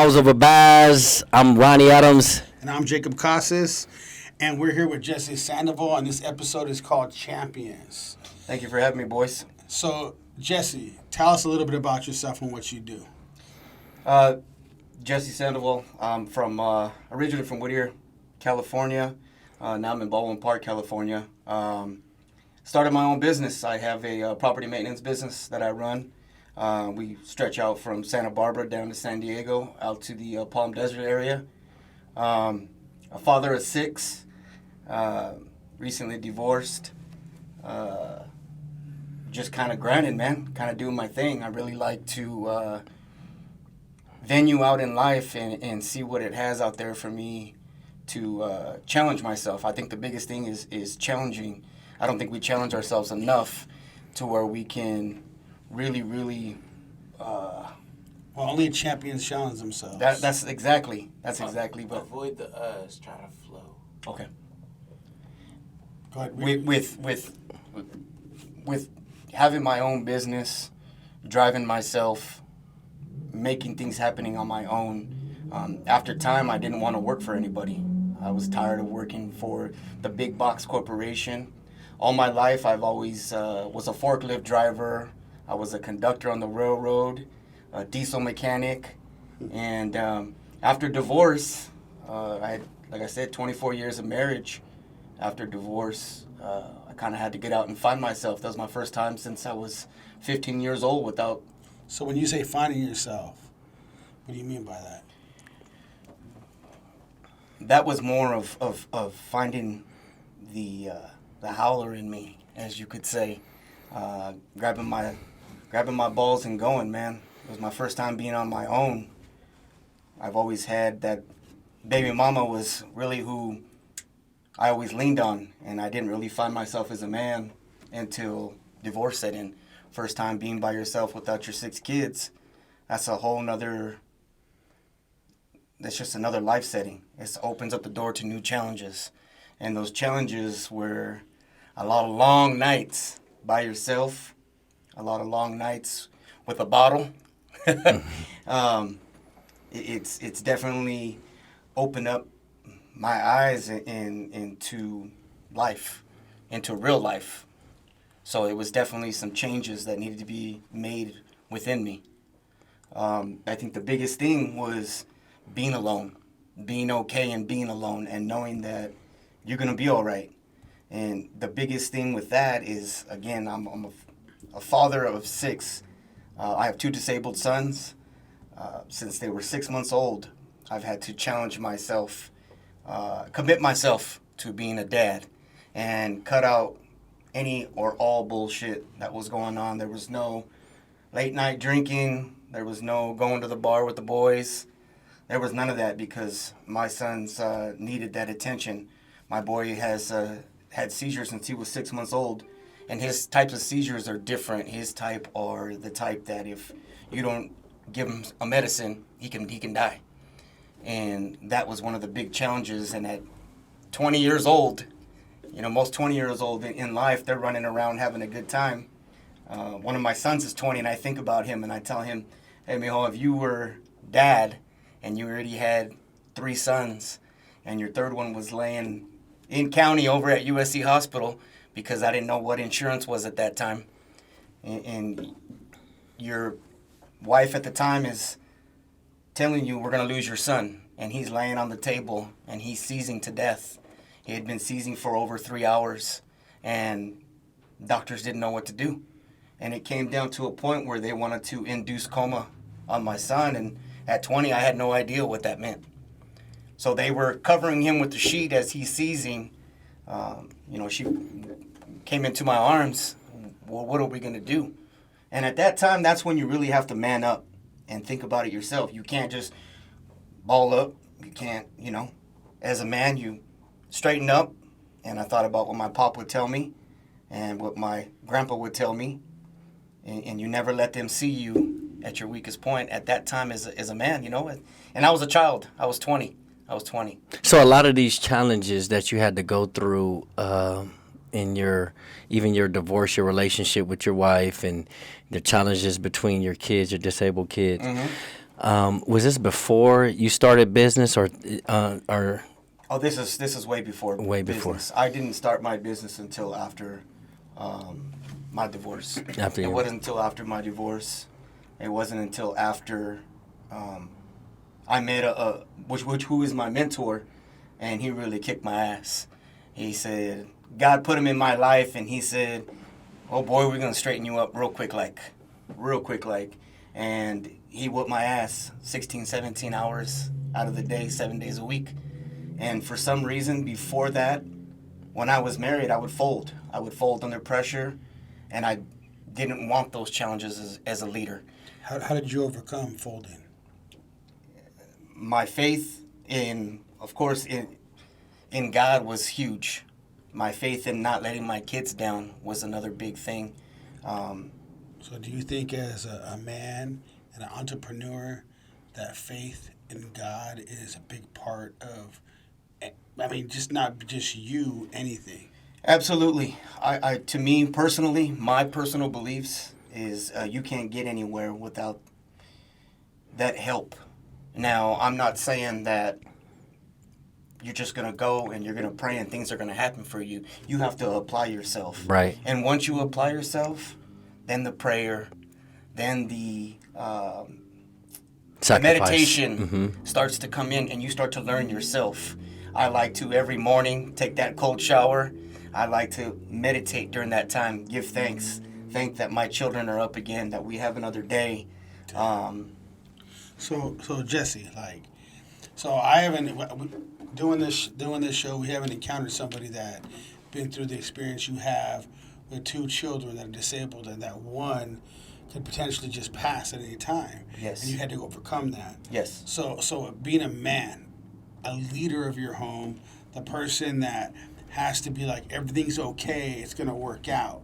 Howls over Baaz. I'm Ronnie Adams. And I'm Jacob Casas. And we're here with Jesse Sandoval, and this episode is called Champions. Thank you for having me, boys. So, Jesse, tell us a little bit about yourself and what you do. Jesse Sandoval. I'm originally from Whittier, California. Now I'm in Baldwin Park, California. Started my own business. I have a property maintenance business that I run. We stretch out from Santa Barbara down to San Diego, out to the Palm Desert area. A father of 6, recently divorced. Just kind of grinding, man, kind of doing my thing. I really like to venue out in life and see what it has out there for me to challenge myself. I think the biggest thing is challenging. I don't think we challenge ourselves enough to where we can really Well, only champions challenge themselves. That's exactly. But avoid the us. Try to flow. Okay. Go ahead, With having my own business, driving myself, making things happening on my own. After time, I didn't want to work for anybody. I was tired of working for the big box corporation. All my life, I've always was a forklift driver. I was a conductor on the railroad, a diesel mechanic, and after divorce, I had, like I said, 24 years of marriage. After divorce, I kind of had to get out and find myself. That was my first time since I was 15 years old without. So when you say finding yourself, what do you mean by that? That was more of finding the howler in me, as you could say, grabbing my balls and going, man. It was my first time being on my own. I've always had that baby mama was really who I always leaned on, and I didn't really find myself as a man until divorce set in. First time being by yourself without your 6 kids, that's just another life setting. It opens up the door to new challenges. And those challenges were a lot of long nights by yourself, a lot of long nights with a bottle. It's definitely opened up my eyes into life, into real life. So it was definitely some changes that needed to be made within me. I think the biggest thing was being alone, being okay and being alone and knowing that you're going to be all right. And the biggest thing with that is, again, I'm a father of 6. I have 2 disabled sons. Since they were 6 months old, I've had to challenge myself, commit myself to being a dad and cut out any or all bullshit that was going on. There was no late night drinking. There was no going to the bar with the boys. There was none of that because my sons needed that attention. My boy has had seizures since he was 6 months old, and his types of seizures are different. His type are the type that if you don't give him a medicine, he can die. And that was one of the big challenges. And at 20 years old, most 20 years old in life, they're running around having a good time. One of my sons is 20, and I think about him, and I tell him, hey, mijo, if you were dad and you already had 3 sons, and your third one was laying in county over at USC Hospital because I didn't know what insurance was at that time, and your wife at the time is telling you we're going to lose your son, and he's laying on the table, and he's seizing to death. He had been seizing for over 3 hours, and doctors didn't know what to do. And it came down to a point where they wanted to induce coma on my son, and at 20, I had no idea what that meant. So they were covering him with the sheet as he's seizing. She came into my arms. Well, what are we going to do? And at that time, that's when you really have to man up and think about it yourself. You can't just ball up. You can't, as a man, you straighten up. And I thought about what my pop would tell me and what my grandpa would tell me. And you never let them see you at your weakest point at that time as a man, And I was a child. I was 20. So a lot of these challenges that you had to go through in your divorce, your relationship with your wife, and the challenges between your kids, your disabled kids. Mm-hmm. Was this before you started business, or Oh, this is way before. Way before. Business. I didn't start my business until after my divorce. After it you- wasn't until after my divorce. It wasn't until after I met who is my mentor, and he really kicked my ass. He said God put him in my life, and he said, "Oh boy, we're gonna straighten you up real quick, like." And he whooped my ass 16, 17 hours out of the day, 7 days a week. And for some reason, before that, when I was married, I would fold. I would fold under pressure, and I didn't want those challenges as a leader. How did you overcome folding? My faith of course, in God was huge. My faith in not letting my kids down was another big thing. So do you think as a man and an entrepreneur that faith in God is a big part of, I mean, just not just you, anything? Absolutely. I to me personally, my personal beliefs is you can't get anywhere without that help. Now, I'm not saying that you're just going to go and you're going to pray and things are going to happen for you. You have to apply yourself. Right. And once you apply yourself, then the prayer, then the sacrifice. meditation starts to come in, and you start to learn yourself. I like to every morning take that cold shower. I like to meditate during that time, give thanks. Thank that my children are up again, that we have another day. So Jesse, so I haven't doing this show. We haven't encountered somebody that been through the experience you have with two children that are disabled, and that one could potentially just pass at any time. Yes. And you had to overcome that. Yes. So being a man, a leader of your home, the person that has to be like, everything's okay, it's gonna work out.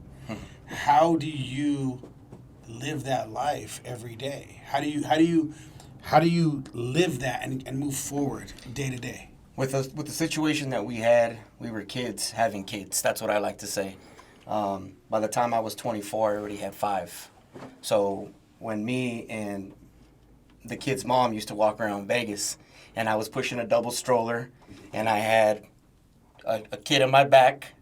How do you live that life every day? How do you live that and move forward day to day? With the situation that we had, we were kids having kids. That's what I like to say. By the time I was 24, I already had 5. So when me and the kid's mom used to walk around Vegas, and I was pushing a double stroller, and I had a kid in my back,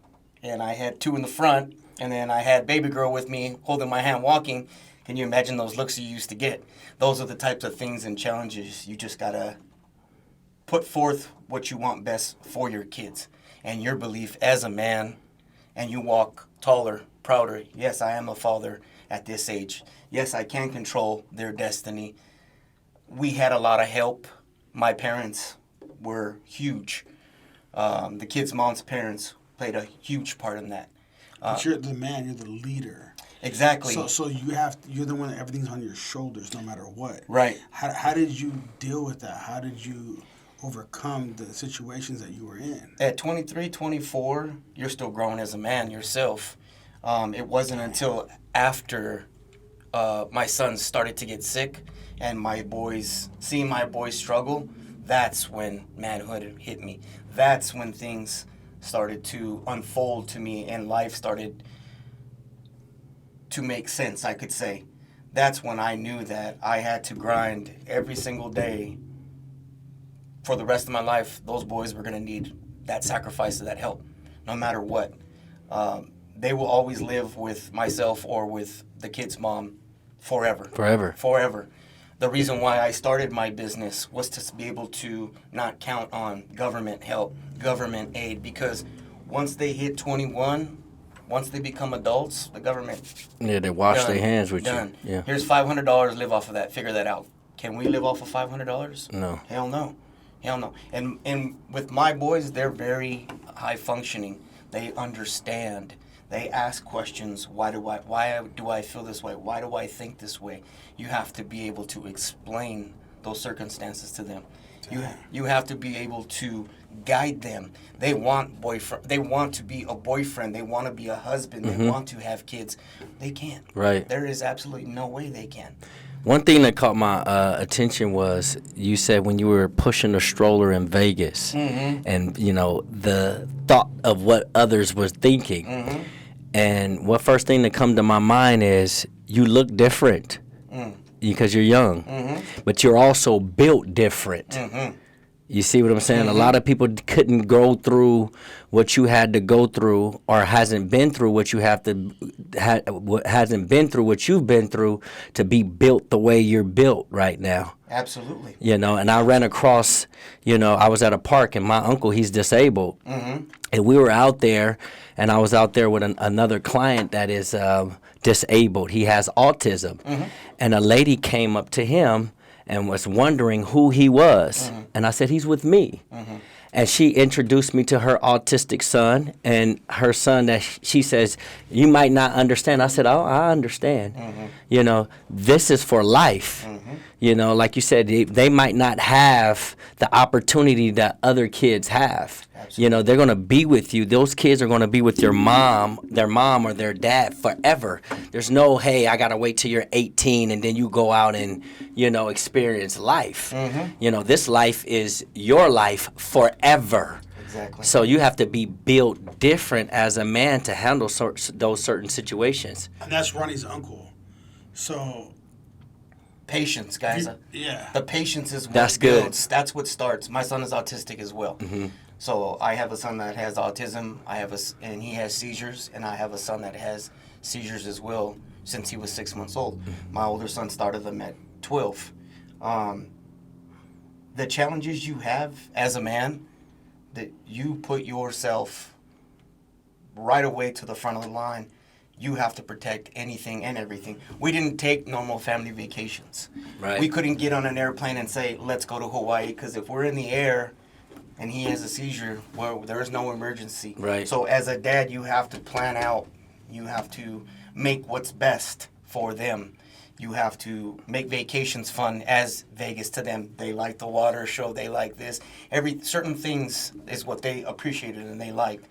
and I had 2 in the front, and then I had baby girl with me holding my hand walking. Can you imagine those looks you used to get? Those are the types of things and challenges you just gotta put forth what you want best for your kids and your belief as a man, and you walk taller, prouder. Yes, I am a father at this age. Yes, I can control their destiny. We had a lot of help. My parents were huge. The kid's mom's parents played a huge part in that. But you're the man, you're the leader. Exactly. So you're the one that everything's on your shoulders no matter what. Right. How did you deal with that? How did you overcome the situations that you were in? At 23, 24, you're still growing as a man yourself. It wasn't until after my sons started to get sick and seeing my boys struggle, that's when manhood hit me. That's when things started to unfold to me and life started to make sense, I could say. That's when I knew that I had to grind every single day for the rest of my life. Those boys were going to need that sacrifice, that help, no matter what. They will always live with myself or with the kid's mom forever. Forever. The reason why I started my business was to be able to not count on government help, government aid, because once they hit 21, once they become adults, the government... Yeah, they wash done, their hands with done. you. Yeah. Here's $500, live off of that, figure that out. Can we live off of $500? No. Hell no. Hell no. And with my boys, they're very high functioning. They understand. They ask questions. Why do I feel this way? Why do I think this way? You have to be able to explain those circumstances to them. You have to be able to guide them. They want to be a boyfriend. They want to be a husband. They want to have kids. They can't. Right. There is absolutely no way they can. One thing that caught my attention was you said when you were pushing a stroller in Vegas, and the thought of what others were thinking, and what first thing that come to my mind is you look different because you're young, but you're also built different. You see what I'm saying? A lot of people couldn't go through what you had to go through, or hasn't been through what you hasn't been through what you've been through to be built the way you're built right now. Absolutely. You know, and I ran across, I was at a park, and my uncle, he's disabled. And we were out there, and I was out there with another client that is disabled. He has autism. And a lady came up to him and was wondering who he was. And I said, he's with me. And she introduced me to her autistic son, and her son that she says, you might not understand. I said, oh, I understand. This is for life. Like you said, they might not have the opportunity that other kids have. Absolutely. They're going to be with you. Those kids are going to be with their mom or their dad forever. There's no, hey, I got to wait till you're 18 and then you go out and, experience life. This life is your life forever. Exactly. So you have to be built different as a man to handle those certain situations. And that's Ronnie's uncle. So patience, guys. Yeah. The patience is what That's good. builds. That's what starts. My son is autistic as well. So I have a son that has autism. And he has seizures, and I have a son that has seizures as well since he was 6 months old. My older son started them at 12. The challenges you have as a man, that you put yourself right away to the front of the line. You have to protect anything and everything. We didn't take normal family vacations. Right. We couldn't get on an airplane and say, let's go to Hawaii, because if we're in the air and he has a seizure, well, there is no emergency. Right. So as a dad, you have to plan out. You have to make what's best for them. You have to make vacations fun as Vegas to them. They like the water show. They like this. Certain things is what they appreciated and they liked.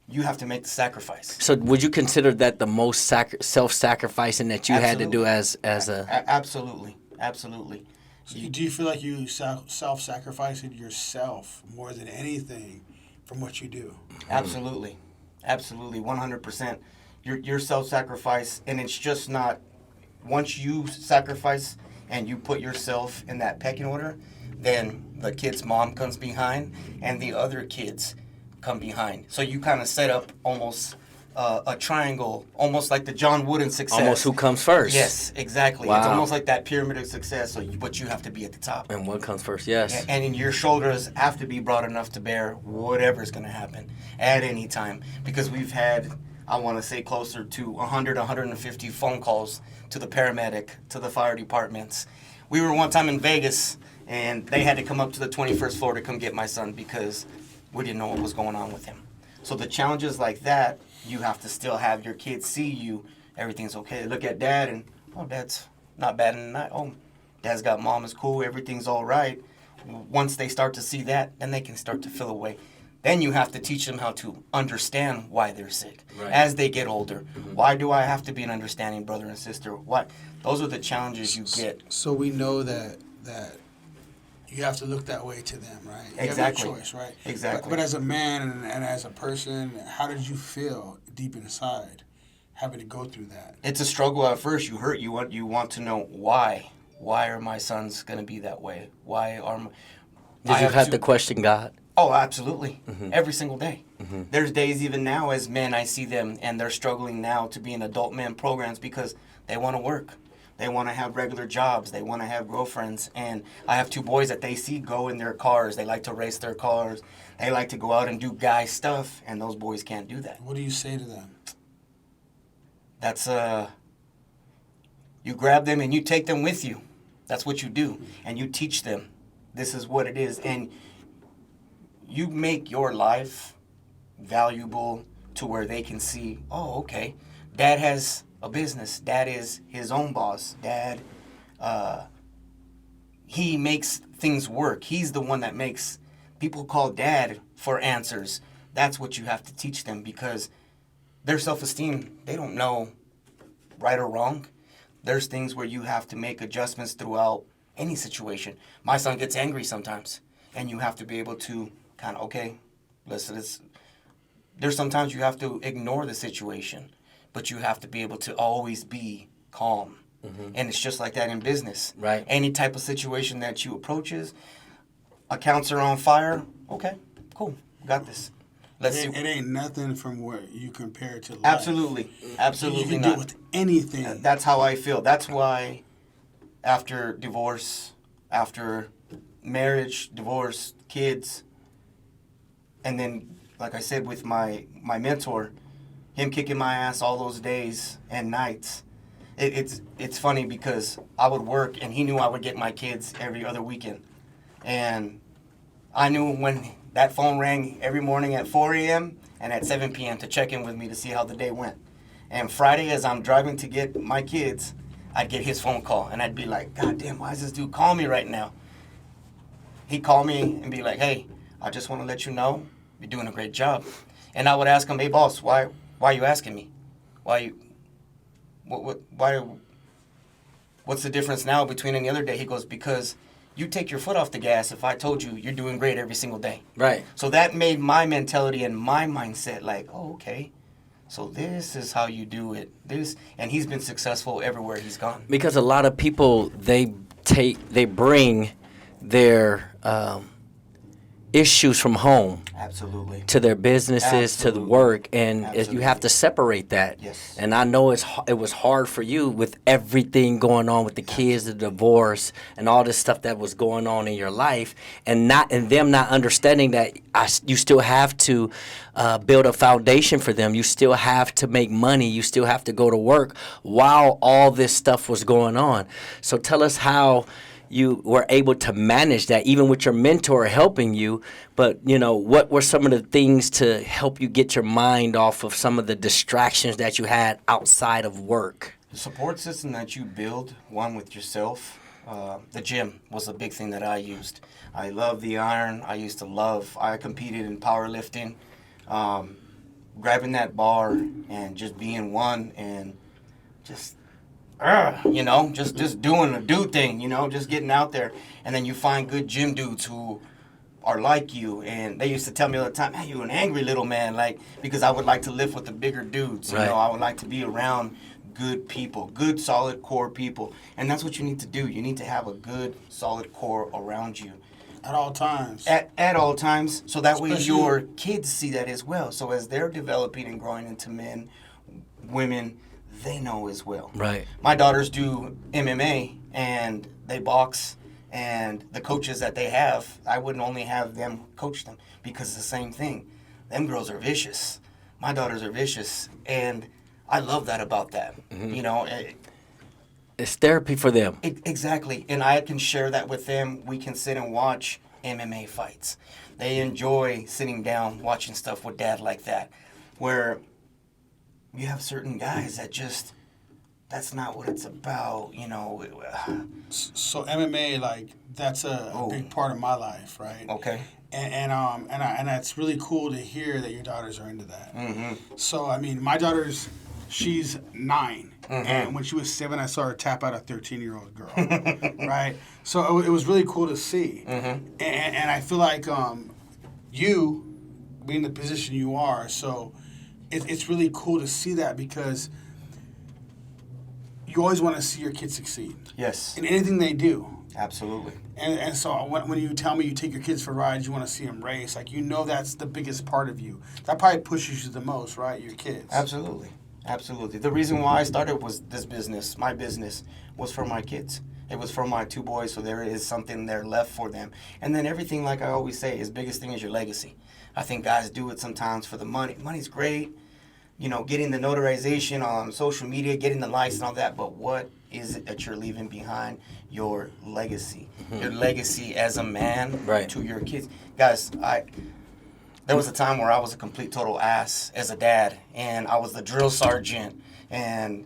You have to make the sacrifice. So would you consider that the most self-sacrificing that you had to do as a... Absolutely. Absolutely. So do you feel like you self-sacrificed yourself more than anything from what you do? Absolutely. Absolutely. 100%. Your self-sacrifice, and it's just not... Once you sacrifice and you put yourself in that pecking order, then the kid's mom comes behind and the other kids come behind. So you kind of set up almost a triangle, almost like the John Wooden success. Almost who comes first. Yes, exactly. Wow. It's almost like that pyramid of success, but you have to be at the top. And what comes first, yes. And your shoulders have to be broad enough to bear whatever's going to happen at any time. Because we've had, I want to say, closer to 100, 150 phone calls to the paramedic, to the fire departments. We were one time in Vegas, and they had to come up to the 21st floor to come get my son because we didn't know what was going on with him. So the challenges like that, you have to still have your kids see you. Everything's okay. Look at dad and, oh, dad's not bad in the night. Oh, dad's got mom is cool. Everything's all right. Once they start to see that, then they can start to feel away. Then you have to teach them how to understand why they're sick as they get older. Why do I have to be an understanding brother and sister? Why? Those are the challenges you get. So we know that you have to look that way to them, right? You Exactly. have no choice, right? Exactly. But as a man and as a person, how did you feel deep inside having to go through that? It's a struggle at first. You hurt. You want to know why. Why are my sons going to be that way? Why are my... Did you have to question God? Oh, absolutely. Every single day. There's days even now as men, I see them and they're struggling now to be in adult men programs because they want to work. They want to have regular jobs. They want to have girlfriends. And I have two boys that they see go in their cars. They like to race their cars. They like to go out and do guy stuff. And those boys can't do that. What do you say to them? That's, you grab them and you take them with you. That's what you do. And you teach them. This is what it is. And you make your life valuable to where they can see, oh, okay, dad has a business. Dad is his own boss. Dad, he makes things work. He's the one that makes people call dad for answers. That's what you have to teach them because their self-esteem, they don't know right or wrong. There's things where you have to make adjustments throughout any situation. My son gets angry sometimes, and you have to be able to kind of, okay, listen, there's sometimes you have to ignore the situation, but you have to be able to always be calm And it's just like that in business. Right. Any type of situation that you approaches, accounts are on fire. Okay, cool, got this. Let's see. It ain't nothing from what you compare to life. Absolutely, You absolutely can not. do it with anything. That's how I feel. That's why after divorce, after marriage, divorce, kids, and then, like I said, with my mentor, him kicking my ass all those days and nights, it's funny because I would work and he knew I would get my kids every other weekend. And I knew when that phone rang every morning at 4 a.m. and at 7 p.m. to check in with me to see how the day went. And Friday, as I'm driving to get my kids, I'd get his phone call, and I'd be like, God damn, why is this dude calling me right now? He'd call me and be like, hey, I just want to let you know you're doing a great job. And I would ask him, hey, boss, why are you asking me? Why what's the difference now between any other day? He goes, because you take your foot off the gas if I told you you're doing great every single day. Right. So that made my mentality and my mindset like, oh, okay. So this is how you do it. And he's been successful everywhere he's gone. Because a lot of people, they bring their issues from home Absolutely. to their businesses, to the Absolutely. work, and Absolutely. you have to separate that. Yes. And I know it was hard for you with everything going on with the kids, the divorce, and all this stuff that was going on in your life, and them not understanding that you still have to build a foundation for them. You still have to make money. You still have to go to work while all this stuff was going on. So tell us how you were able to manage that, even with your mentor helping you. But, what were some of the things to help you get your mind off of some of the distractions that you had outside of work? The support system that you build, one with yourself, the gym was a big thing that I used. I love the iron. I competed in powerlifting, grabbing that bar and just being one and just just doing a dude thing, just getting out there. And then you find good gym dudes who are like you. And they used to tell me all the time, man, you an angry little man, because I would like to lift with the bigger dudes. Right. I would like to be around good people, good, solid core people. And that's what you need to do. You need to have a good, solid core around you. At all times. At all times. So that way Especially- your kids see that as well. So as they're developing and growing into men, women, they know as well. Right. My daughters do MMA and they box, and the coaches that they have, I wouldn't only have them coach them because it's the same thing. Them girls are vicious. My daughters are vicious, and I love that about that. It's therapy for them. Exactly. And I can share that with them. We can sit and watch MMA fights. They enjoy sitting down watching stuff with dad like that, where you have certain guys that that's not what it's about, So MMA, that's a big part of my life, right? Okay. And it's really cool to hear that your daughters are into that. Mm-hmm. So my daughter's, she's 9, and when she was 7, I saw her tap out a 13-year-old girl, right? So it was really cool to see, and I feel like you being the position you are, so it's really cool to see that because you always want to see your kids succeed. Yes. In anything they do. Absolutely. And so when you tell me you take your kids for rides, you want to see them race, that's the biggest part of you. That probably pushes you the most, right? Your kids. Absolutely. Absolutely. The reason why I started was this business. My business was for my kids. It was for my 2 boys, so there is something there left for them. And then everything, like I always say, is biggest thing is your legacy. I think guys do it sometimes for the money. Money's great, getting the notarization on social media, getting the likes and all that, but what is it that you're leaving behind? Your legacy. Your legacy as a man to your kids. Guys, there was a time where I was a complete total ass as a dad, and I was the drill sergeant, and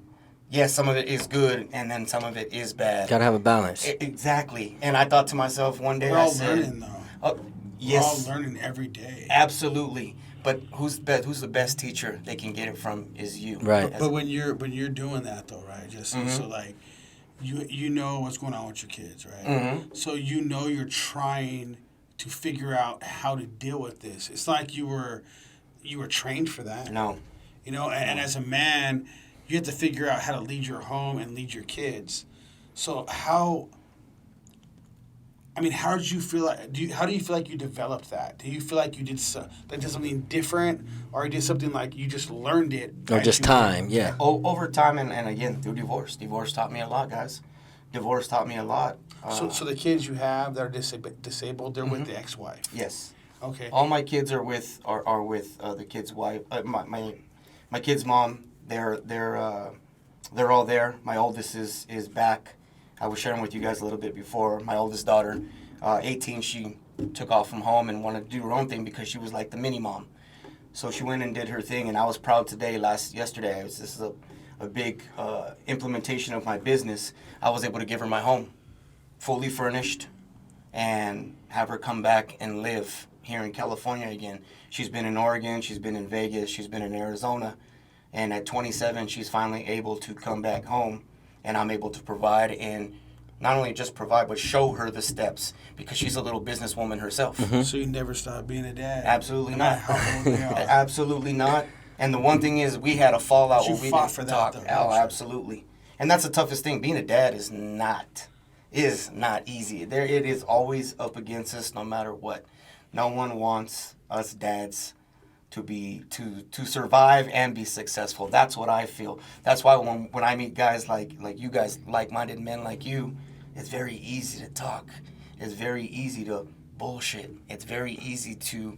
yes, some of it is good, and then some of it is bad. Gotta have a balance. Exactly. And I thought to myself one day, We're all learning, though. Yes. We're all learning every day. Absolutely. But who's the best teacher they can get it from is you. Right. But when you're doing that though, right? Just so you know what's going on with your kids, right? Mm-hmm. So you're trying to figure out how to deal with this. It's like you were trained for that. No. And as a man, you have to figure out how to lead your home and lead your kids. So how did you feel like? How do you feel like you developed that? Do you feel like you did something different, or you did something like you just learned it, Or just time? Yeah. Over time, and again through divorce. Divorce taught me a lot, guys. Divorce taught me a lot. So the kids you have that are disabled, they're with the ex-wife. Yes. Okay. All my kids are with the kid's wife. My kid's mom. They're all there. My oldest is back. I was sharing with you guys a little bit before. My oldest daughter, 18, she took off from home and wanted to do her own thing because she was like the mini mom. So she went and did her thing, and I was proud today. Yesterday, this is a big implementation of my business. I was able to give her my home, fully furnished, and have her come back and live here in California again. She's been in Oregon, she's been in Vegas, she's been in Arizona, and at 27, she's finally able to come back home, and I'm able to provide, and not only just provide, but show her the steps, because she's a little businesswoman herself. So you never stop being a dad? Absolutely no matter not. how old they are. Absolutely not. And the one thing is, we had a fallout You where we fought didn't for that, talk. though, Oh, didn't you? absolutely. And that's the toughest thing. Being a dad is not easy. It is always up against us, no matter what. No one wants us dads to survive and be successful. That's what I feel. That's why when I meet guys like you guys, like-minded men like you, it's very easy to talk. It's very easy to bullshit. It's very easy to.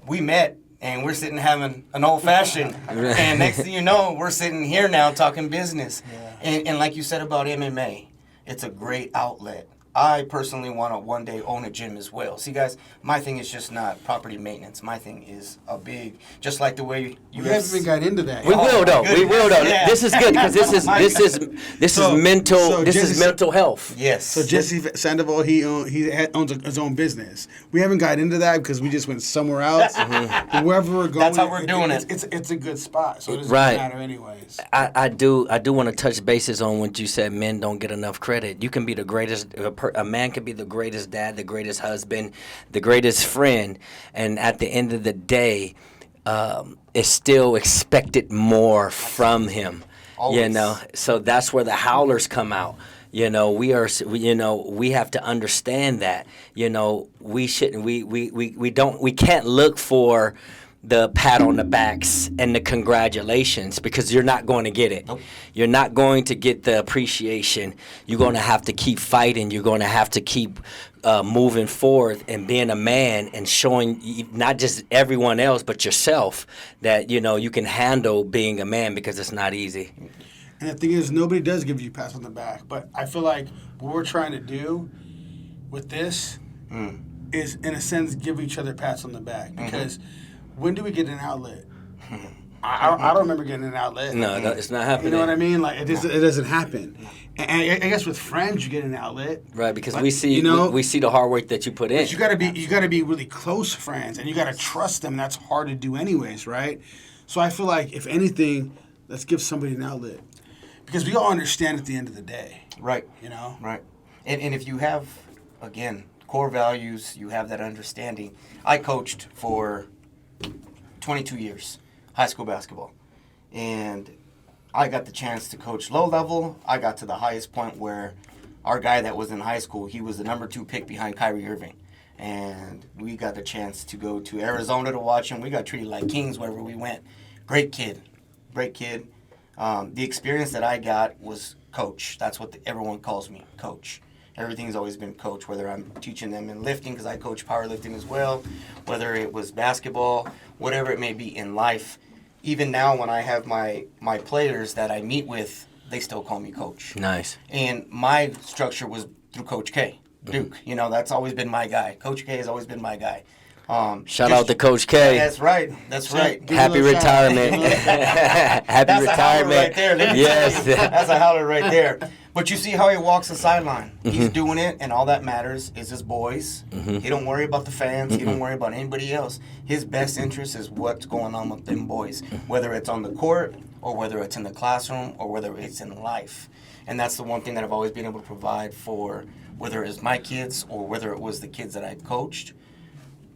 We met and we're sitting having an old-fashioned, and next thing you know, we're sitting here now talking business. Yeah. And like you said about MMA, it's a great outlet. I personally want to one day own a gym as well. See, guys, my thing is just not property maintenance. My thing is a big, just like the way you We haven't even got into that. We will though. We will though. Yeah. This is good because this is mental. so This Jesse is mental health. Yes. So Jesse Sandoval, he owns his own business. We haven't got into that because we just went somewhere else. Wherever we're going, That's how we're doing it. It's a good spot, so it doesn't Right. matter anyways. I do want to touch bases on what you said. Men don't get enough credit. You can be the greatest. A man can be the greatest dad, the greatest husband, the greatest friend, and at the end of the day, it's still expected more from him. Always. You know, so that's where the Howlers come out. You know, we have to understand that. You know, we shouldn't. We can't look for the pat on the backs and the congratulations because you're not going to get it. Nope. You're not going to get the appreciation. You're going to have to keep fighting. You're going to have to keep moving forward and being a man and showing not just everyone else but yourself that, you know, you can handle being a man because it's not easy. And the thing is, nobody does give you pats on the back. But I feel like what we're trying to do with this is, in a sense, give each other pats on the back. Because when do we get an outlet? I don't remember getting an outlet. No, it's not happening. You know what I mean? Like it doesn't happen. And I guess with friends you get an outlet, Right, because but, we see you know, we see the hard work that you put in. but you gotta be really close friends, and you gotta trust them. That's hard to do, anyways, right? So I feel like if anything, let's give somebody an outlet, because we all understand at the end of the day, Right. you know. Right. And if you have, again, core values, you have that understanding. I coached for 22 years, high school basketball. And I got the chance to coach low level. I got to the highest point where our guy that was in high school, he was the number 2 pick behind Kyrie Irving. And we got the chance to go to Arizona to watch him. We got treated like kings wherever we went. Great kid. Great kid. The experience that I got was coach. That's what everyone calls me, coach. Everything's always been coach, whether I'm teaching them in lifting, because I coach powerlifting as well, whether it was basketball, whatever it may be in life. Even now when I have my players that I meet with, they still call me coach. Nice. And my structure was through Coach K, Duke. You know, that's always been my guy. Coach K has always been my guy. Shout out to Coach K. That's right. That's right. Give Happy him a shout. retirement. Happy That's a howler retirement. right there. Let me Yes. tell you. That's a howler right there. But you see how he walks the sideline. He's doing it, and all that matters is his boys. He don't worry about the fans. He don't worry about anybody else. His best interest is what's going on with them boys, whether it's on the court or whether it's in the classroom or whether it's in life. And that's the one thing that I've always been able to provide for, whether it's my kids or whether it was the kids that I coached.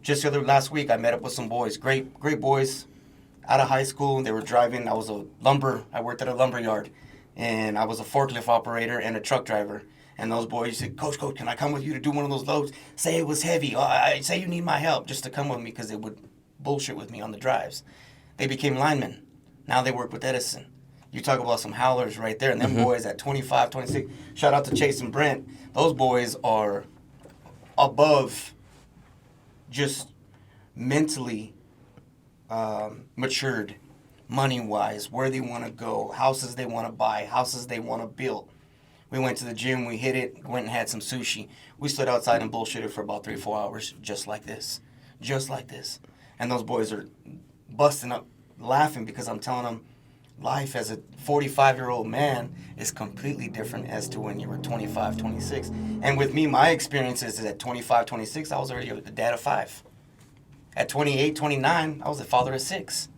Just last week, I met up with some boys, great boys, out of high school. They were driving. I worked at a lumber yard, and I was a forklift operator and a truck driver. And those boys said, Coach, can I come with you to do one of those loads? Say it was heavy. Say you need my help, just to come with me, because they would bullshit with me on the drives. They became linemen. Now they work with Edison. You talk about some howlers right there. And them boys at 25, 26, shout out to Chase and Brent. Those boys are above just mentally matured, money-wise, where they want to go, houses they want to buy, houses they want to build. We went to the gym, we hit it, went and had some sushi. We stood outside and bullshitted for about 3 or 4 hours, just like this. And those boys are busting up laughing, because I'm telling them life as a 45-year-old man is completely different as to when you were 25, 26. And with me, my experiences is at 25, 26, I was already a dad of 5. At 28, 29, I was a father of 6.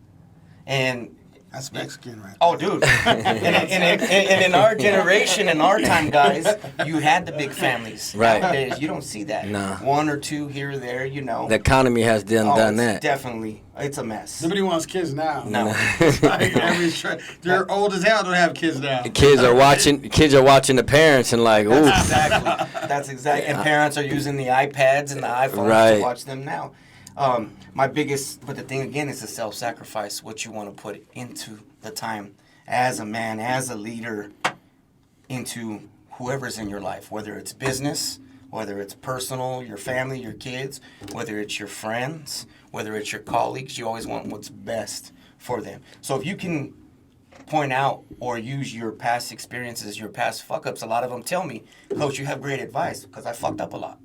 And That's Mexican, right? oh, dude. and in our generation, in our time, guys, you had the big families. Right. Nowadays, you don't see that. Nah. 1 or 2 here or there, you know. The economy has done it's that. Definitely. It's a mess. Nobody wants kids now. No. They're old as hell. Don't have kids now. Kids are watching the parents and like, ooh. That's exactly. And parents are using the iPads and the iPhones Right. to watch them now. But the thing again is the self-sacrifice, what you want to put into the time as a man, as a leader, into whoever's in your life, whether it's business, whether it's personal, your family, your kids, whether it's your friends, whether it's your colleagues. You always want what's best for them. So if you can point out or use your past experiences, your past fuck-ups, a lot of them tell me, Coach, you have great advice, because I fucked up a lot.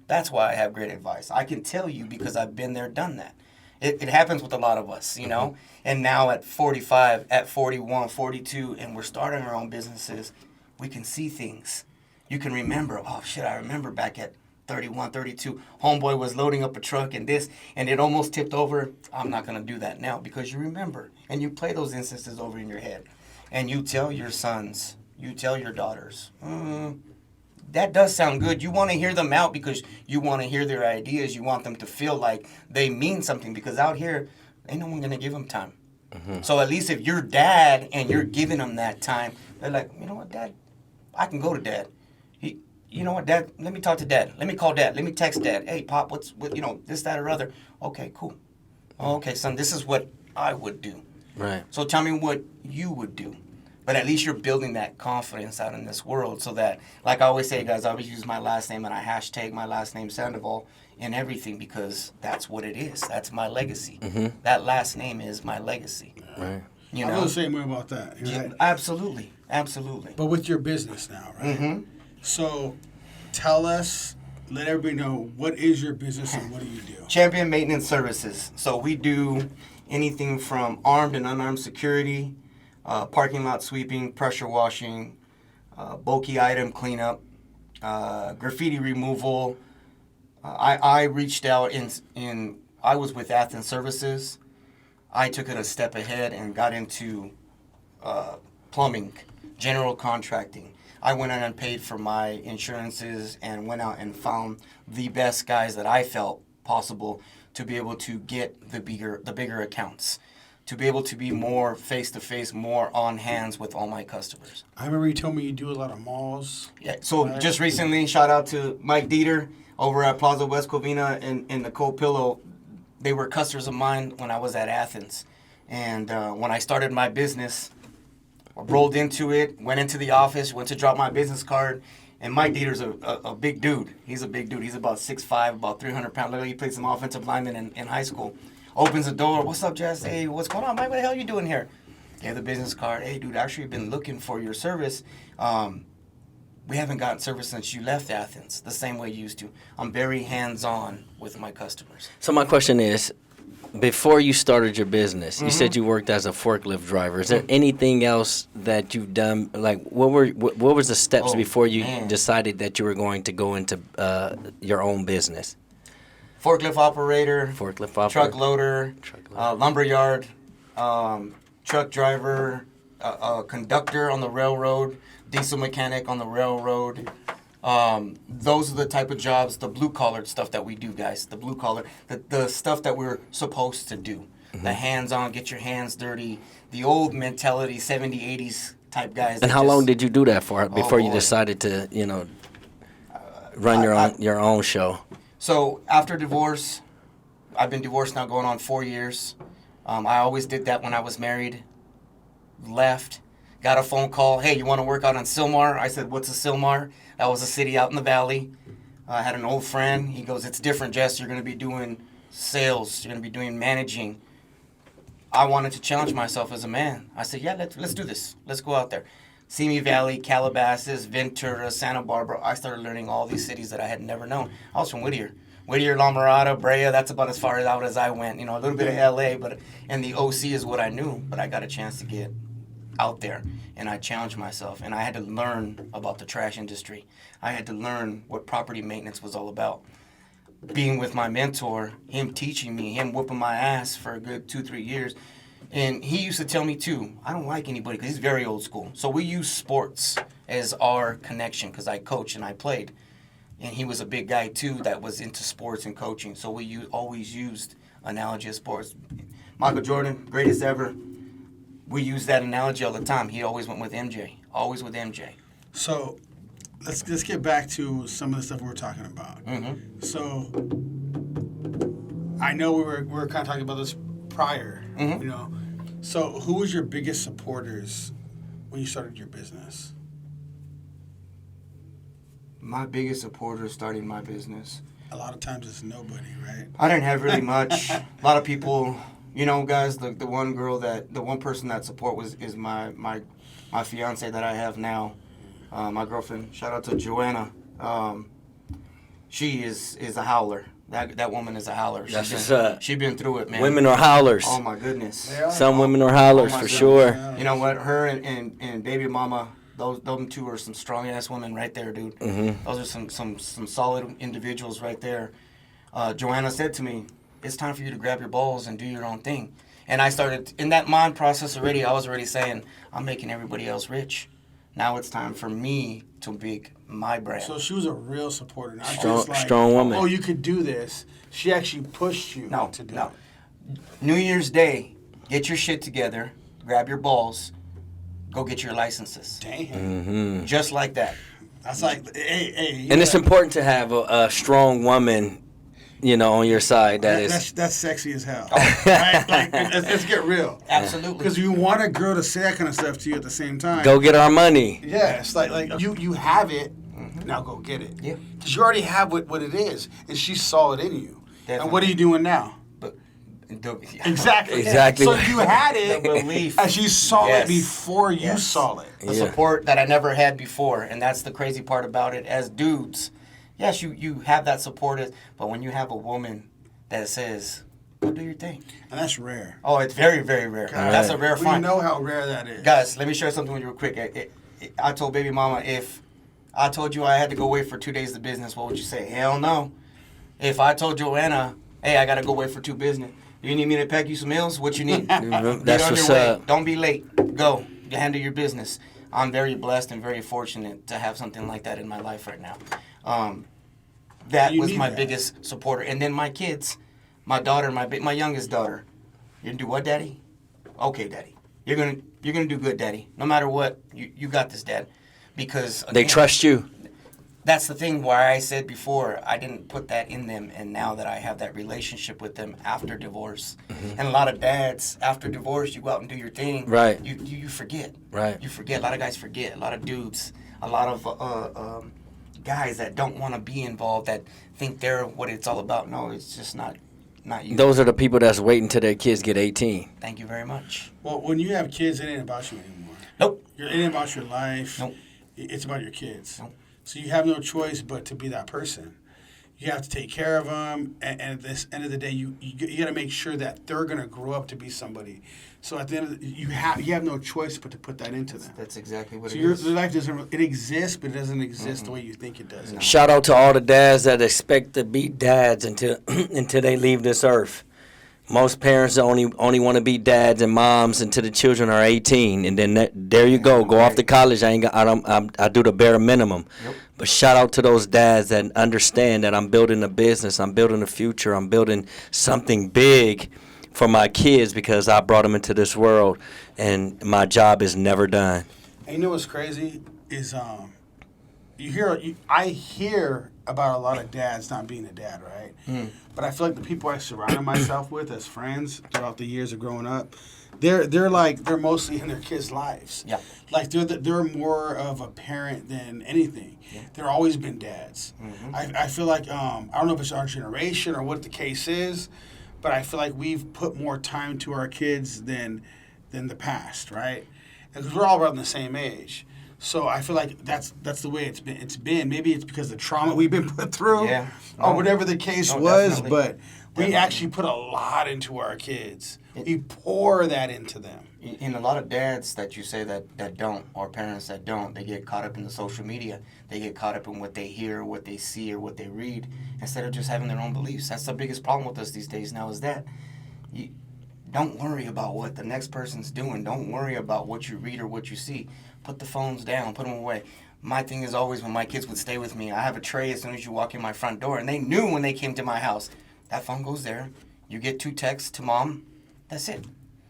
That's why I have great advice. I can tell you because I've been there, done that. It happens with a lot of us, you know? And now at 45, at 41, 42, and we're starting our own businesses, we can see things. You can remember, oh, shit, I remember back at 31, 32, homeboy was loading up a truck and this, and it almost tipped over. I'm not going to do that now, because you remember. And you play those instances over in your head. And you tell your sons, you tell your daughters, that does sound good. You want to hear them out because you want to hear their ideas. You want them to feel like they mean something, because out here, ain't no one going to give them time. So at least if you're dad and you're giving them that time, they're like, you know what, Dad? I can go to Dad. You know what, Dad? Let me talk to Dad. Let me call Dad. Let me text Dad. Hey, Pop, what, this, that, or other. Okay, cool. Okay, son, this is what I would do. Right. So tell me what you would do. But at least you're building that confidence out in this world, so that, like I always say, guys, I always use my last name and I hashtag my last name Sandoval in everything, because that's what it is. That's my legacy. That last name is my legacy. Right. I feel the same way about that. Right? Absolutely. But with your business now, right? So tell us, let everybody know, what is your business and what do you do? Champion Maintenance Services. So we do anything from armed and unarmed security, parking lot sweeping, pressure washing, bulky item cleanup, graffiti removal. I reached out I was with Athens Services. I took it a step ahead and got into plumbing, general contracting. I went out and paid for my insurances and went out and found the best guys that I felt possible to be able to get the bigger accounts, to be able to be more face-to-face, more on hands with all my customers. I remember you told me you do a lot of malls. Yeah. So just recently, shout out to Mike Dieter over at Plaza West Covina and Nicole Pillow. They were customers of mine when I was at Athens. And when I started my business, I rolled into it, went into the office, went to drop my business card, and Mike Dieter's a big dude. He's a big dude. He's about 6'5", about 300 pounds. Literally, he played some offensive lineman in high school. Opens the door. What's up, Jess? Hey, what's going on, Mike? What the hell are you doing here? Gave the business card. Hey, dude, actually been looking for your service. We haven't gotten service since you left Athens the same way you used to. I'm very hands-on with my customers. So my question is, before you started your business, you said you worked as a forklift driver. Is there anything else that you've done? Like, what was the steps before you decided that you were going to go into your own business? Forklift operator, truck loader, lumber yard, truck driver, conductor on the railroad, diesel mechanic on the railroad. Those are the type of jobs, the blue-collar stuff that we do, guys. The blue-collar, the stuff that we're supposed to do. the hands-on, get your hands dirty, the old mentality, 70s, 80s type guys. And how long did you do that for before you boy. decided to, run your own show? So after divorce, I've been divorced now going on 4 years. I always did that when I was married. Left, got a phone call. Hey, you want to work out on Sylmar? I said, what's a Sylmar? That was a city out in the valley. I had an old friend. He goes, it's different, Jess. You're going to be doing sales. You're going to be doing managing. I wanted to challenge myself as a man. I said, yeah, let's do this. Let's go out there. Simi Valley, Calabasas, Ventura, Santa Barbara. I started learning all these cities that I had never known. I was from Whittier. Whittier, La Mirada, Brea, that's about as far out as I went. A little bit of LA, and the OC is what I knew. But I got a chance to get out there, and I challenged myself, and I had to learn about the trash industry. I had to learn what property maintenance was all about. Being with my mentor, him teaching me, him whooping my ass for a good 2-3 years. And he used to tell me, too, I don't like anybody, because he's very old school. So we use sports as our connection, because I coach and I played. And he was a big guy, too, that was into sports and coaching. So we always used analogy of sports. Michael Jordan, greatest ever. We use that analogy all the time. He always went with MJ, always with MJ. So let's get back to some of the stuff we were talking about. Mm-hmm. So I know we were kind of talking about this prior, Mm-hmm. So who was your biggest supporters when you started your business? My biggest supporter starting my business. A lot of times it's nobody, right? I didn't have really much. A lot of people, guys, the one person that support is my fiance that I have now, my girlfriend. Shout out to Joanna. She is a howler. That woman is a howler. That's what's up. She's been through it, man. Women are howlers. Oh my goodness. Some women are howlers my for goodness. sure. You know what? Her and baby mama, those two are some strong ass women right there, dude. Mm-hmm. Those are some solid individuals right there. Joanna said to me, "It's time for you to grab your balls and do your own thing." And I started in that mind process already. I was already saying, "I'm making everybody else rich. Now it's time for me to make my brand." So she was a real supporter, not Strong- just like, strong woman. oh, you could do this. She actually pushed you No, to do no. it. New Year's Day, get your shit together, grab your balls, go get your licenses. Damn. Mm-hmm. Just like that. That's like, hey. And it's important to have a strong woman, on your side. That's sexy as hell. Right? Like, let's get real. Absolutely. Because you want a girl to say that kind of stuff to you at the same time. Go get our money. Yeah, it's like you have it, now go get it. Yeah. Because you already have what it is, and she saw it in you. Definitely. And what are you doing now? But Exactly. Exactly. So you had it, The belief. as you saw Yes. it before you Yes. saw it. The Yeah. support that I never had before, and that's the crazy part about it. As dudes, yes, you have that support, but when you have a woman that says, "Go do your thing," And that's rare. oh, it's very, very rare. That's a rare We find. know how rare that is. Guys, let me share something with you real quick. I told baby mama, if I told you I had to go away for 2 days of business, what would you say? Hell no. If I told Joanna, hey, I got to go away for 2 business, do you need me to pack you some meals? What you need? That's Get on your what's way. up. Don't be late. Go. You handle your business. I'm very blessed and very fortunate to have something like that in my life right now. That You was need my that. biggest supporter. And then my kids, my daughter, my youngest daughter. You gonna do what, Daddy? Okay, Daddy. You're gonna do good, Daddy. No matter what, you got this, Dad. Because They again, trust you. That's the thing why I said before I didn't put that in them, and now that I have that relationship with them after divorce, and a lot of dads after divorce, you go out and do your thing. Right. You forget. Right. You forget. A lot of guys forget. A lot of dudes. A lot of guys that don't want to be involved, that think they're what it's all about. No, it's just not you. Those are the people that's waiting till their kids get 18. Thank you very much. Well, when you have kids, it ain't about you anymore. Nope. It ain't about your life. Nope. It's about your kids. Nope. So you have no choice but to be that person. You have to take care of them, and at this end of the day, you got to make sure that they're gonna grow up to be somebody. So at the end of the, you have no choice but to put that into them. That's exactly what So it your is. life doesn't. It exists, but it doesn't exist the way you think it does. Shout out to all the dads that expect to be dads until until they leave this earth. Most parents only want to be dads and moms until the children are 18, and then there you go off to college. I do the bare minimum. Yep. But shout out to those dads that understand that I'm building a business, I'm building a future, I'm building something big for my kids because I brought them into this world, and my job is never done. And you know what's crazy is I hear about a lot of dads not being a dad, right? But I feel like the people I surrounded myself with as friends throughout the years of growing up, they're mostly in their kids' lives. Yeah. Like they're more of a parent than anything. Yeah. They're always been dads. Mm-hmm. I feel like I don't know if it's our generation or what the case is, but I feel like we've put more time to our kids than the past, right? Because we're all around the same age. So I feel like that's the way it's been. Maybe it's because of the trauma we've been put through, Yeah. or No. whatever the case No, was. definitely. But we Definitely. actually put a lot into our kids. We pour that into them. In a lot of dads that you say that don't, or parents that don't, they get caught up in the social media. They get caught up in what they hear, what they see, or what they read, instead of just having their own beliefs. That's the biggest problem with us these days now, is that you don't worry about what the next person's doing. Don't worry about what you read or what you see. Put the phones down, put them away. My thing is always, when my kids would stay with me, I have a tray as soon as you walk in my front door, and they knew when they came to my house, that phone goes there. You get 2 texts to mom. That's it.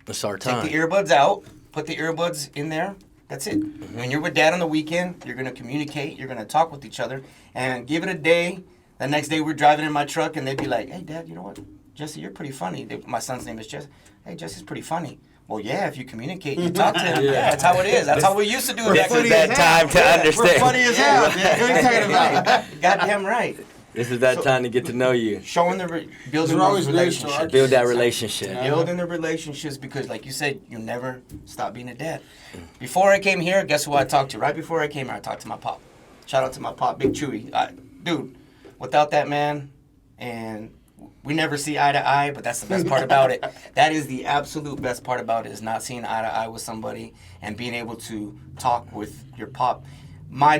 It's our Take time. the earbuds out. Put the earbuds in there. That's it. When you're with dad on the weekend, you're going to communicate. You're going to talk with each other. And give it a day. The next day we're driving in my truck and they'd be like, hey, Dad, you know what? Jesse, you're pretty funny. My son's name is Jesse. Hey, Jesse's pretty funny. Well, yeah, if you communicate, you talk to him. Yeah, that's how it is. That's how we used to do it. This is that time to understand. We're funny as hell. Man. What are you talking about? Goddamn right. This is that time to get to know you. Showing building We're always those nice to our relationships. Build that relationship. Building the relationships, because like you said, you never stop being a dad. Before I came here, guess who I talked to? Right before I came here, I talked to my pop. Shout out to my pop, Big Chewy. Dude, without that man, and we never see eye to eye, but that's the best part about it. That is the absolute best part about it, is not seeing eye to eye with somebody and being able to talk with your pop. My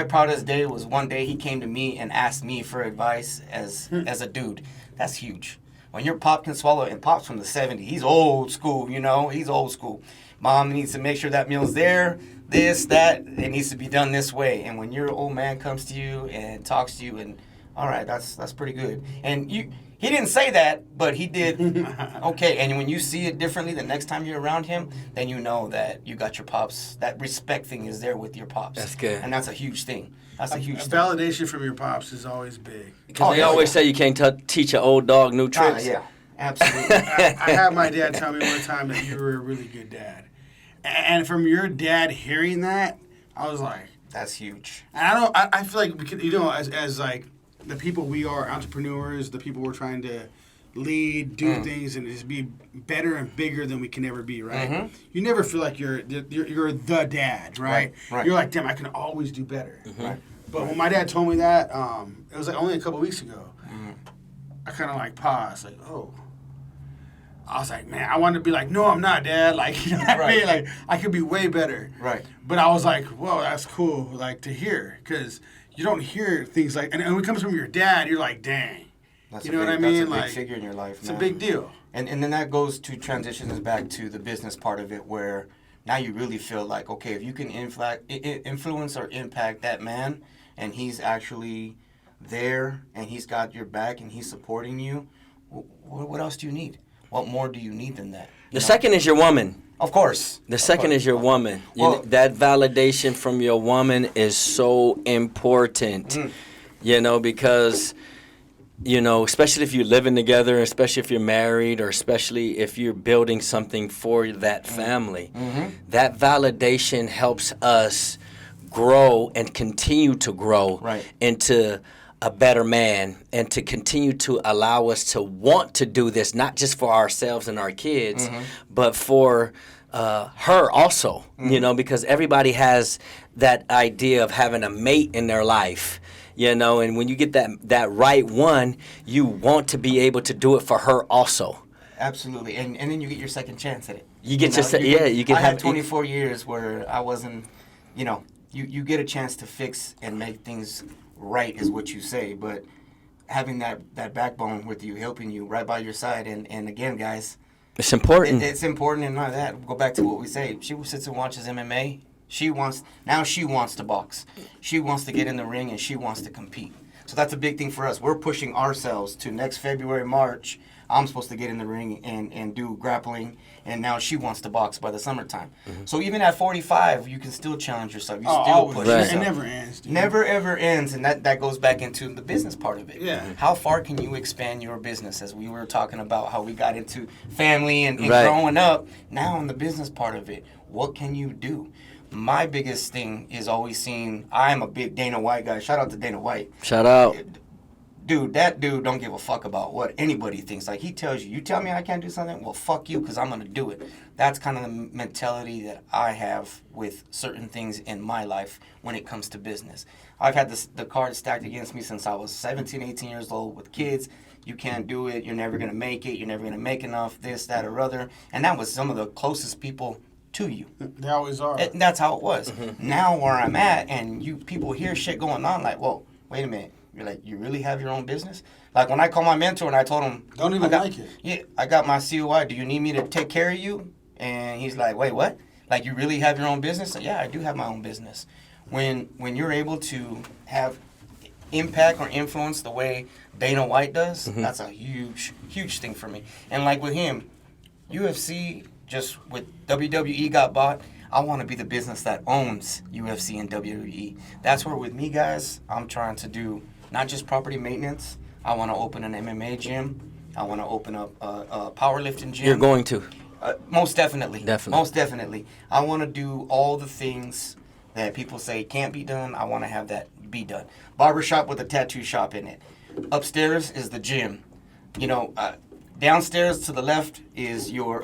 proudest day was one day he came to me and asked me for advice as a dude. That's huge. When your pop can swallow, and pop's from the 70s, he's old school, you know, he's old school. Mom needs to make sure that meal's there, this, that, it needs to be done this way. And when your old man comes to you and talks to you, and all right, that's pretty good. And he didn't say that, but he did. Okay, and when you see it differently the next time you're around him, then you know that you got your pops. That respect thing is there with your pops. That's good. And that's a huge thing. That's a huge thing. Validation from your pops is always big. Because they always say you can't teach an old dog new tricks. Yeah, absolutely. I had my dad tell me one time that you were a really good dad. And from your dad hearing that, I was like... That's huge. And I feel like, because, you know, as like the people we are, entrepreneurs, the people we're trying to lead, do things, and just be better and bigger than we can ever be, right? Mm-hmm. You never feel like you're the dad, right? Right. You're like, damn, I can always do better. Right. But when my dad told me that, it was like only a couple weeks ago, I kind of like paused, like, oh. I was like, man, I wanted to be like, no, I'm not, Dad. Like, you know what I mean? Like, I could be way better. Right. But I was like, whoa, that's cool, like, to hear. Because you don't hear things like, and when it comes from your dad, you're like, dang. That's You a know what I big- mean? That's a big Like, figure in your life, It's man. a big deal. And then that goes to transitions back to the business part of it, where now you really feel like, okay, if you can influence or impact that man, and he's actually there, and he's got your back, and he's supporting you, what else do you need? What more do you need than that? The second is your woman. Of course. The second is your woman. Well- That validation from your woman is so important, you know, because, you know, especially if you're living together, especially if you're married, or especially if you're building something for that family, that validation helps us grow and continue to grow into a better man, and to continue to allow us to want to do this, not just for ourselves and our kids, but for her also, you know, because everybody has that idea of having a mate in their life, you know, and when you get that right one, you want to be able to do it for her also. Absolutely. And then you get your second chance at it. You get you can I have had 24 years where I wasn't, you know, you get a chance to fix and make things right, is what you say, but having that backbone with you, helping you right by your side, and again, guys, it's important. it's important. And not that, go back to what we say, she sits and watches MMA. She wants to box. She wants to get in the ring, and she wants to compete. So that's a big thing for us. We're pushing ourselves to next February, March. I'm supposed to get in the ring and do grappling, and now she wants to box by the summertime. So even at 45, you can still challenge yourself. You still Always. push Right. yourself. It never ends, dude. Never ever ends, and that goes back into the business part of it. Yeah. How far can you expand your business? As we were talking about how we got into family and Right. growing up, now in the business part of it, what can you do? My biggest thing is always seeing, I'm a big Dana White guy. Shout out to Dana White. Shout out. Dude, that dude don't give a fuck about what anybody thinks. Like, he tells you, you tell me I can't do something, well, fuck you, because I'm going to do it. That's kind of the mentality that I have with certain things in my life when it comes to business. I've had the cards stacked against me since I was 17, 18 years old with kids. You can't do it. You're never going to make it. You're never going to make enough, this, that, or other. And that was some of the closest people to you. They always are. And that's how it was. Now where I'm at, and you people hear shit going on, like, whoa, wait a minute. You're like, you really have your own business? Like, when I called my mentor and I told him, Don't even like it. Yeah, I got my COI. Do you need me to take care of you? And he's like, wait, what? Like, you really have your own business? Yeah, I do have my own business. When you're able to have impact or influence the way Dana White does, that's a huge, huge thing for me. And like with him, UFC, just with WWE got bought, I want to be the business that owns UFC and WWE. That's where with me, guys, I'm trying to do not just property maintenance. I want to open an MMA gym. I want to open up a powerlifting gym. You're going to. Most definitely. Definitely. Most definitely. I want to do all the things that people say can't be done. I want to have that be done. Barbershop with a tattoo shop in it. Upstairs is the gym. You know, downstairs to the left is your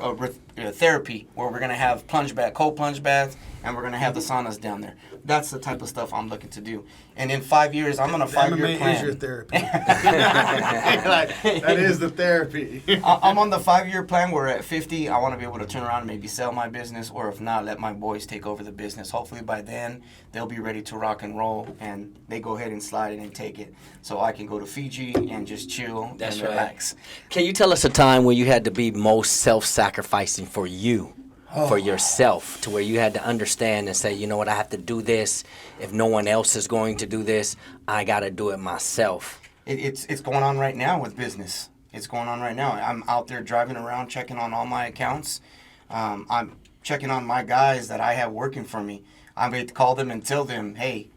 therapy, where we're going to have cold plunge baths, and we're going to have the saunas down there. That's the type of stuff I'm looking to do. And in 5 years, I'm on a 5-year MMA plan. is your therapy. Like, that is the therapy. I'm on the 5-year plan where at 50, I want to be able to turn around and maybe sell my business, or if not, let my boys take over the business. Hopefully by then, they'll be ready to rock and roll, and they go ahead and slide it and take it. So I can go to Fiji and just chill That's and right. relax. Can you tell us a time when you had to be most self-sacrificing for you, for yourself, to where you had to understand and say, you know what, I have to do this. If no one else is going to do this, I got to do it myself. It's going on right now with business. It's going on right now. I'm out there driving around, checking on all my accounts. I'm checking on my guys that I have working for me. I'm going to call them and tell them, hey,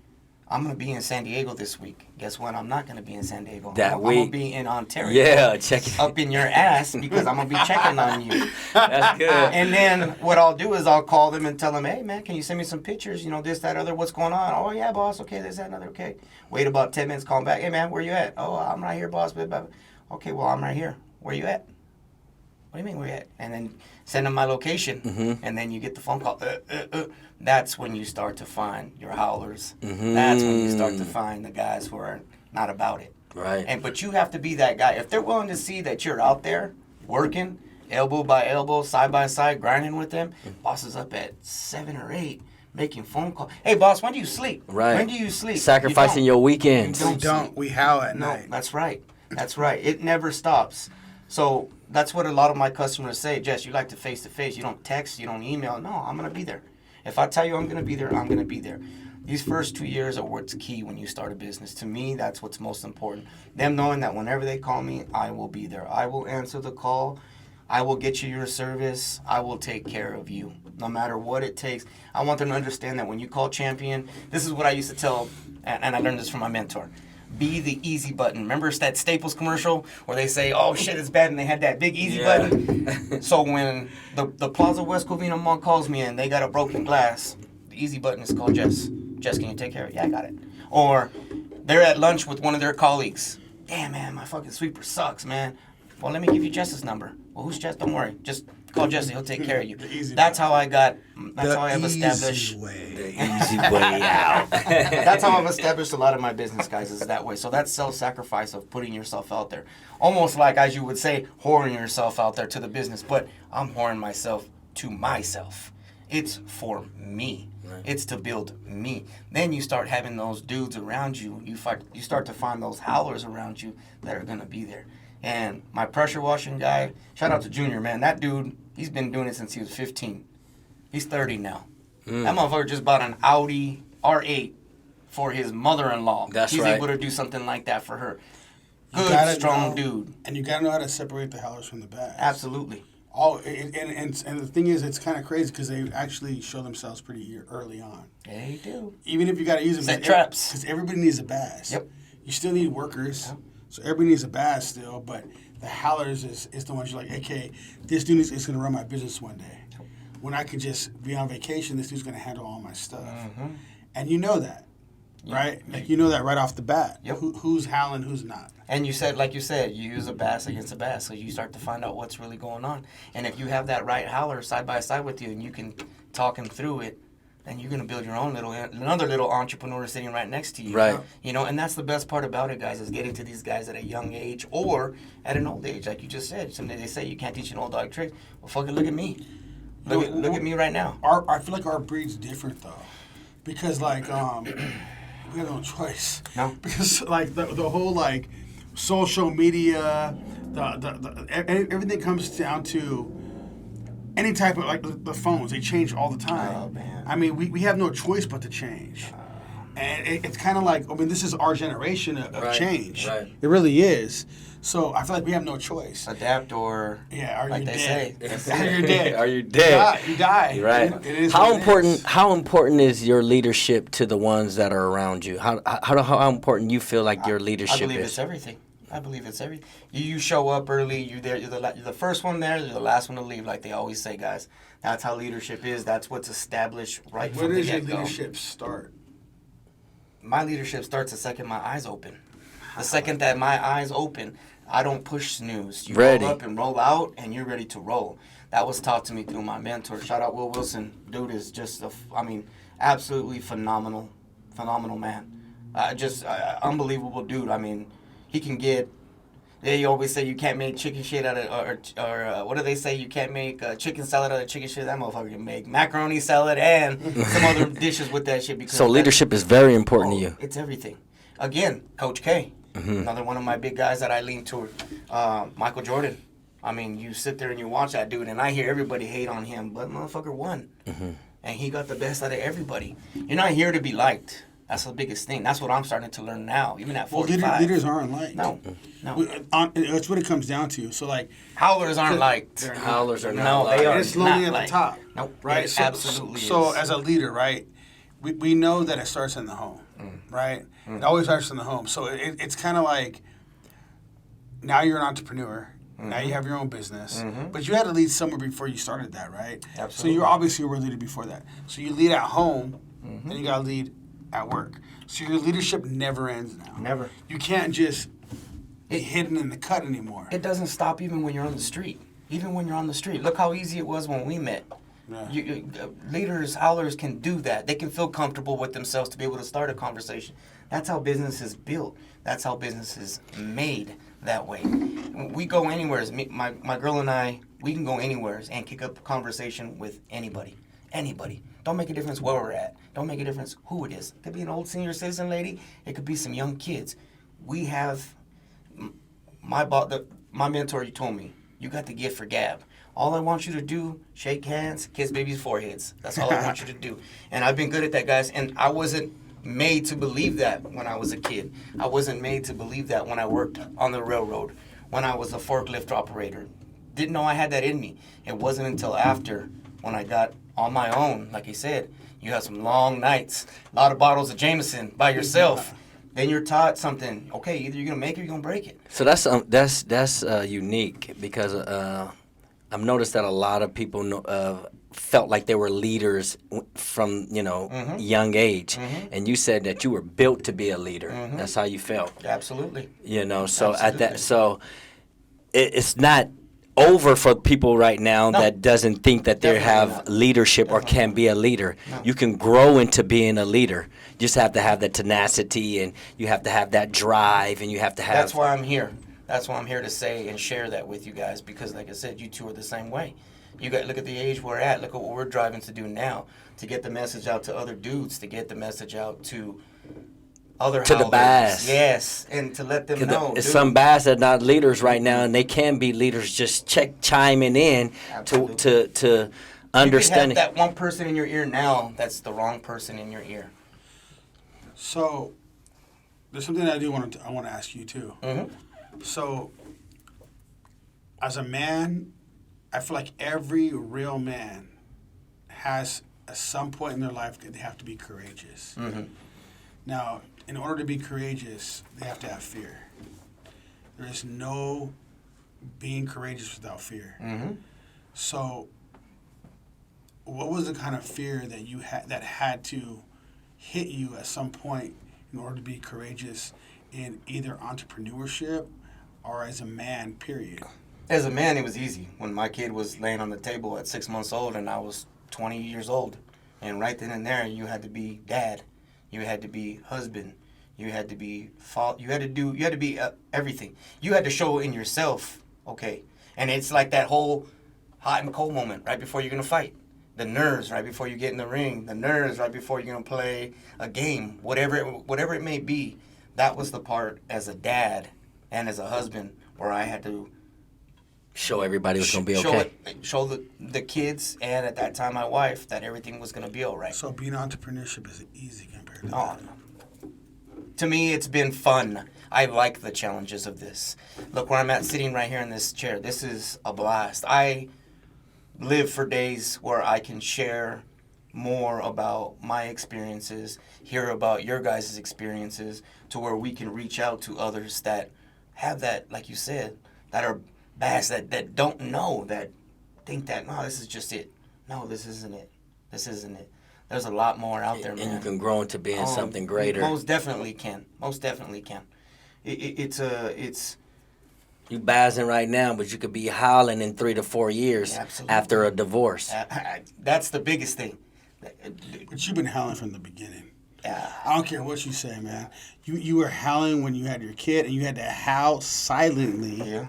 I'm going to be in San Diego this week. Guess what? I'm not going to be in San Diego. I'm going to be in Ontario. Yeah, check it. Up in your ass, because I'm going to be checking on you. That's good. And then what I'll do is I'll call them and tell them, hey, man, can you send me some pictures? You know, this, that, other, what's going on? Oh, yeah, boss. Okay, this, that, another. Okay. Wait about 10 minutes, call them back. Hey, man, where you at? Oh, I'm right here, boss. Blah, blah, blah. Okay, well, I'm right here. Where you at? What do you mean where you at? And then send them my location. And then you get the phone call. That's when you start to find your howlers. That's when you start to find the guys who are not about it. Right. But you have to be that guy. If they're willing to see that you're out there working, elbow by elbow, side by side, grinding with them, boss is up at 7 or 8 making phone calls. Hey, boss, when do you sleep? Right. When do you sleep? Sacrificing You your weekends. You We don't. We howl at no, night. that's right. That's right. It never stops. So that's what a lot of my customers say. Jess, you like to face-to-face. You don't text. You don't email. No, I'm going to be there. If I tell you I'm going to be there, I'm going to be there. These first 2 years are what's key when you start a business. To me, that's what's most important. Them knowing that whenever they call me, I will be there. I will answer the call. I will get you your service. I will take care of you, no matter what it takes. I want them to understand that when you call Champion, this is what I used to tell, and I learned this from my mentor. Be the easy button. Remember that Staples commercial where they say, oh, shit, it's bad, and they had that big easy button? So when the Plaza West Covina Mall calls me and they got a broken glass, the easy button is called Jess. Jess, can you take care of it? Yeah, I got it. Or they're at lunch with one of their colleagues. Damn, man, my fucking sweeper sucks, man. Well, let me give you Jess's number. Well, who's Jess? Don't worry. Just call Jesse. He'll take care of you. That's how I have established. Easy way. The easy way out. That's how I've established a lot of my business, guys, is that way. So that's self-sacrifice of putting yourself out there. Almost like, as you would say, whoring yourself out there to the business. But I'm whoring myself to myself. It's for me. Right. It's to build me. Then you start having those dudes around you. You start to find those howlers around you that are going to be there. And my pressure washing guy, shout out to Junior, man. That dude, he's been doing it since he was 15. He's 30 now. That motherfucker just bought an Audi R8 for his mother-in-law. That's He's right. able to do something like that for her. Good, strong dude. And you gotta know how to separate the Howlers from the Baaz. Absolutely. And the thing is, it's kind of crazy because they actually show themselves pretty early on. They do. Even if you got to use them. Set traps. Because everybody needs a Baaz. Yep. You still need workers. Yep. So everybody needs a Baaz still, but the Howlers is the ones you're like, okay, this dude is going to run my business one day. Yep. When I could just be on vacation, this dude's going to handle all my stuff. Mm-hmm. And you know that, right? Like, you know that right off the bat. Yep. Who's howling, who's not. And you said, like you said, you use a Baaz against a Baaz, so you start to find out what's really going on. And if you have that right Howler side by side with you, and you can talk him through it, then you're gonna build your own another little entrepreneur sitting right next to you. Right. You know, and that's the best part about it, guys, is getting to these guys at a young age or at an old age, like you just said. Someday they say you can't teach an old dog tricks. Well, fucking look at me. Look at me right now. I feel like our breed's different though, because like we have no choice. No. Because like the whole like social media, everything comes down to any type of like the phones. They change all the time. Oh man. I mean, we have no choice but to change. And it's kind of like, I mean, this is our generation of change. Right. It really is. So I feel like we have no choice. Adapt or Are like you they dead? say. Are you dead? Are you dead? You die. Right. It is How what it important? is. How important is your leadership to the ones that are around you? How important you feel like your leadership I believe is? it's everything. I believe it's everything. You show up early. You're there. You're the first one there. You're the last one to leave, like they always say, guys. That's how leadership is. That's what's established right Where from the does your get-go. leadership start? My leadership starts the second my eyes open. The second that my eyes open, I don't push snooze. You Ready. roll up and roll out, and you're ready to roll. That was taught to me through my mentor. Shout out Will Wilson. Dude is just absolutely phenomenal man. Unbelievable dude. I mean, he can get. They always say you can't make chicken shit out of, or what do they say? You can't make chicken salad out of chicken shit. That motherfucker can make macaroni salad and some other dishes with that shit. Because So leadership is very important to you. It's everything. Again, Coach K, another one of my big guys that I lean toward. Michael Jordan. I mean, you sit there and you watch that dude, and I hear everybody hate on him, but motherfucker won. And he got the best out of everybody. You're not here to be liked. That's the biggest thing. That's what I'm starting to learn now, even at 45. Well, leaders aren't liked. No. That's what it comes down to. So, like, Howlers aren't liked. Howlers are not No, liked. they are it's lonely not at liked. the top. Nope. Right? It So, absolutely so is. as a leader, right, we know that it starts in the home, right? It always starts in the home. So it's kind of like now you're an entrepreneur. Now you have your own business. But you had to lead somewhere before you started that, right? Absolutely. So you're obviously a leader before that. So you lead at home, and you got to lead at work. So your leadership never ends now. Never. You can't just be hidden in the cut anymore. It doesn't stop even when you're on the street. Even when you're on the street. Look how easy it was when we met. Yeah. Leaders, howlers can do that. They can feel comfortable with themselves to be able to start a conversation. That's how business is built. That's how business is made that way. We go anywhere. My girl and I, we can go anywhere and kick up a conversation with anybody. Anybody. Don't make a difference where we're at. Don't make a difference who it is. It could be an old senior citizen lady. It could be some young kids. We have my mentor. You told me you got the gift for gab. All I want you to do, shake hands, kiss babies' foreheads. That's all I want you to do. And I've been good at that, guys. And I wasn't made to believe that when I was a kid. I wasn't made to believe that when I worked on the railroad, when I was a forklift operator. Didn't know I had that in me. It wasn't until after when I got on my own, like you said, you have some long nights, a lot of bottles of Jameson by yourself. Then you're taught something. Okay, either you're gonna make it or you're gonna break it. So that's unique because I've noticed that a lot of people felt like they were leaders from young age, and you said that you were built to be a leader. That's how you felt. Absolutely. So at that, so it's not over for people right now that doesn't think that they have not. leadership or can be a leader. No. You can grow into being a leader. You just have to have the tenacity, and you have to have that drive, and you have to have. That's why I'm here. That's why I'm here to say and share that with you guys, because like I said, you two are the same way. You got look at the age we're at. Look at what we're driving to do now, to get the message out to other dudes, to get the message out to other To the howlers. Baaz. Yes, and to let them know. It's dude, some Baaz that are not leaders right now, and they can be leaders. Just chiming in Absolutely. to understand. You could have that one person in your ear now that's the wrong person in your ear. So there's something I want to ask you too. So, as a man, I feel like every real man has, at some point in their life, they have to be courageous. Mm-hmm. Now, in order to be courageous, they have to have fear. There is no being courageous without fear. Mm-hmm. So, what was the kind of fear that you had to hit you at some point in order to be courageous in either entrepreneurship or as a man, period? As a man, it was easy. When my kid was laying on the table at 6 months old and I was 20 years old. And right then and there, you had to be dad. You had to be husband. You had to be you had to be everything. You had to show in yourself, okay. And it's like that whole hot and cold moment right before you're going to fight. The nerves right before you get in the ring. The nerves right before you're going to play a game. Whatever it may be. That was the part as a dad and as a husband where I had to Show everybody was going to be okay. Show the kids and at that time my wife that everything was going to be all right. So being entrepreneurship is easy compared to Oh, that. no. To me, it's been fun. I like the challenges of this. Look where I'm at sitting right here in this chair. This is a blast. I live for days where I can share more about my experiences, hear about your guys' experiences, to where we can reach out to others that have that, like you said, that are Baaz, that don't know, that think that, no, this is just it. No, this isn't it. This isn't it. There's a lot more out there, man. And you can grow into being something greater. Most definitely can. Most definitely can. It's You Baazing right now, but you could be howling in 3 to 4 years Absolutely. after a divorce. That's the biggest thing. But you've been howling from the beginning. Yeah. I don't care what you say, man. You were howling when you had your kid, and you had to howl silently Yeah.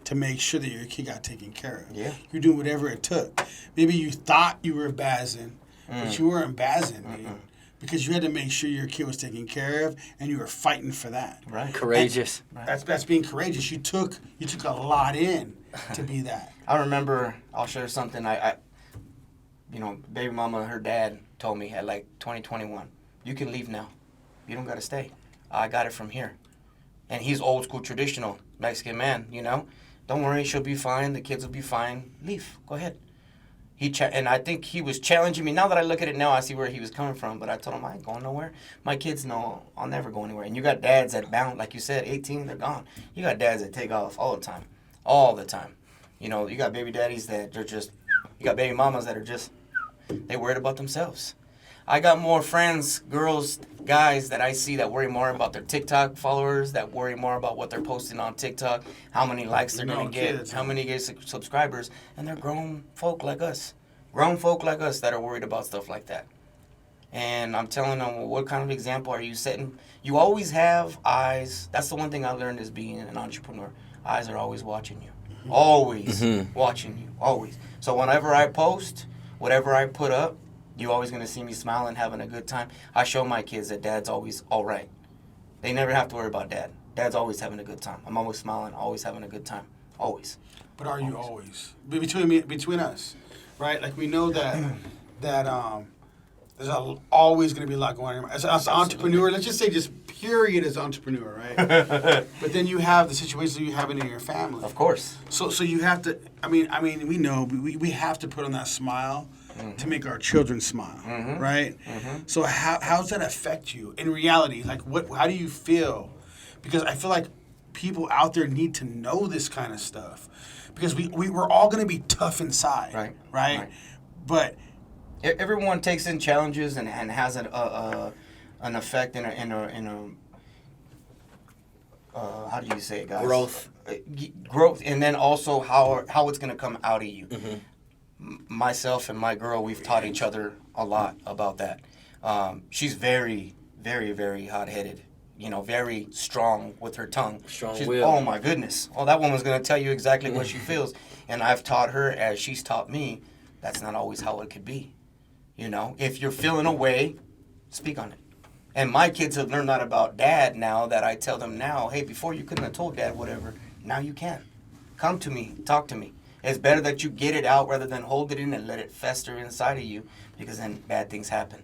to make sure that your kid got taken care of. Yeah. You're doing whatever it took. Maybe you thought you were bazzing, but you weren't bazzing, dude. Because you had to make sure your kid was taken care of, and you were fighting for that. Right. Courageous. That's being courageous. You took a lot in to be that. I remember, I'll share something. I baby mama, her dad told me at like 2021, you can leave now. You don't got to stay. I got it from here. And he's old school, traditional Mexican man, Don't worry, she'll be fine. The kids will be fine. Leave. Go ahead. And I think he was challenging me. Now that I look at it now, I see where he was coming from. But I told him, I ain't going nowhere. My kids know I'll never go anywhere. And you got dads that bound, like you said, 18, they're gone. You got dads that take off all the time. All the time. You got baby daddies that they're just, you got baby mamas that are just, they worried about themselves. I got more friends, girls, guys that I see that worry more about their TikTok followers, that worry more about what they're posting on TikTok, how many likes they're going to get, kids. how many get subscribers, and they're grown folk like us. Grown folk like us that are worried about stuff like that. And I'm telling them, well, what kind of example are you setting? You always have eyes. That's the one thing I learned as being an entrepreneur. Eyes are always watching you. Always watching you. Always. So whenever I post, whatever I put up, you're always going to see me smiling, having a good time. I show my kids that dad's always all right. They never have to worry about dad. Dad's always having a good time. I'm always smiling, always having a good time. Always. But are you always? Between us, right? Like we know that there's always going to be a lot going on. As an entrepreneur, let's just say period as entrepreneur, right? But then you have the situations you have in your family. Of course. So you have to. I mean, we know we have to put on that smile to make our children smile, right? So how does that affect you in reality? Like how do you feel? Because I feel like people out there need to know this kind of stuff, because we're all going to be tough inside, right? But everyone takes in challenges and has an effect in a how do you say it, guys? Growth, and then also how it's going to come out of you. Myself and my girl, we've taught each other a lot about that. She's very, very, very hot-headed. Very strong with her tongue. Will. Oh my goodness. Oh, that woman's going to tell you exactly what she feels. And I've taught her, as she's taught me, that's not always how it could be. If you're feeling a way, speak on it. And my kids have learned that about dad now, that I tell them now, hey, before you couldn't have told dad whatever, now you can. Come to me, talk to me. It's better that you get it out rather than hold it in and let it fester inside of you, because then bad things happen.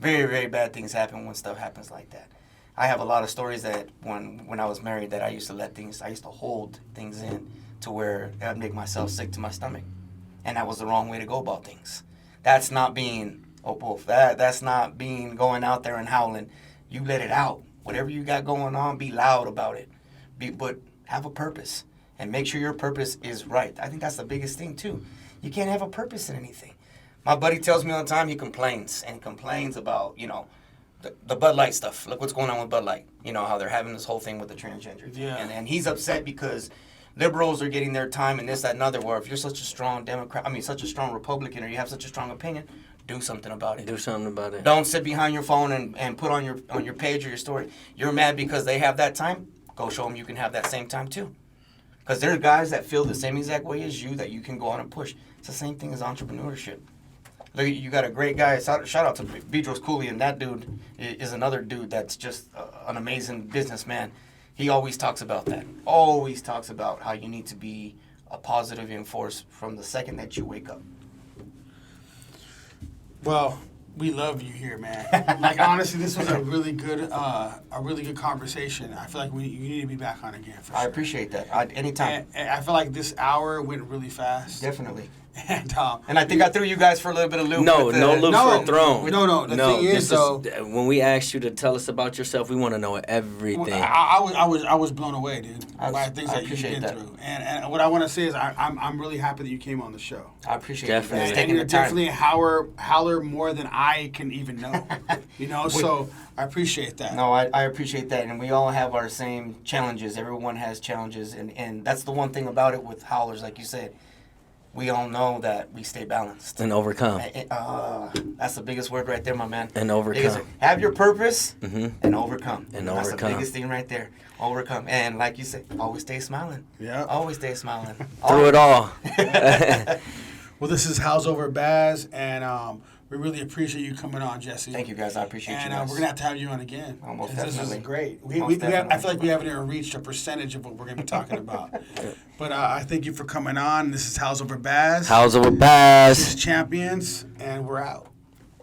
Very, very bad things happen when stuff happens like that. I have a lot of stories that when I was married that I used to hold things in to where I'd make myself sick to my stomach. And that was the wrong way to go about things. That's not being wolf. That's not being going out there and howling. You let it out. Whatever you got going on, be loud about it. But have a purpose. And make sure your purpose is right. I think that's the biggest thing, too. You can't have a purpose in anything. My buddy tells me all the time, he complains about, the Bud Light stuff. Look what's going on with Bud Light. You know, how they're having this whole thing with the transgender. Yeah. And he's upset because liberals are getting their time and this, that, and other. Where if you're such a strong such a strong Republican, or you have such a strong opinion, do something about it. Do something about it. Don't sit behind your phone and put on your page or your story. You're mad because they have that time? Go show them you can have that same time too. Because there are guys that feel the same exact way as you that you can go on and push. It's the same thing as entrepreneurship. Look, you got a great guy. Shout out to Bedros Koulian. That dude is another dude that's just an amazing businessman. He always talks about that. Always talks about how you need to be a positive force from the second that you wake up. Well, we love you here, man. Like, honestly, this was a really good conversation. I feel like you need to be back on again. For sure. I appreciate that. Anytime. And I feel like this hour went really fast. Definitely. And I think I threw you guys for a little bit of loop. No loop for a throne. No. The thing is, though, when we asked you to tell us about yourself, we want to know everything. I was blown away, dude, by things that you've been that. through. And what I want to say is I'm really happy that you came on the show. I appreciate Definitely. you guys And taking you're the time. definitely a howler more than I can even know. So I appreciate that. No, I appreciate that, and we all have our same challenges. Everyone has challenges, and that's the one thing about it with howlers, like you said. We all know that we stay balanced. And overcome. That's the biggest word right there, my man. And overcome. Have your purpose Mm-hmm. and overcome. And That's overcome. the biggest thing right there. Overcome. And like you said, always stay smiling. Yeah. Always stay smiling. Through it all. Well, this is Howls over Baaz, and we really appreciate you coming on, Jesse. Thank you, guys. I appreciate And you guys. we're gonna have to have you on again. Most This is definitely. great. Most I feel like we haven't even reached a percentage of what we're gonna be talking about. But I thank you for coming on. This is Howls over Baaz. How's it with Baaz? This is Champions, and we're out.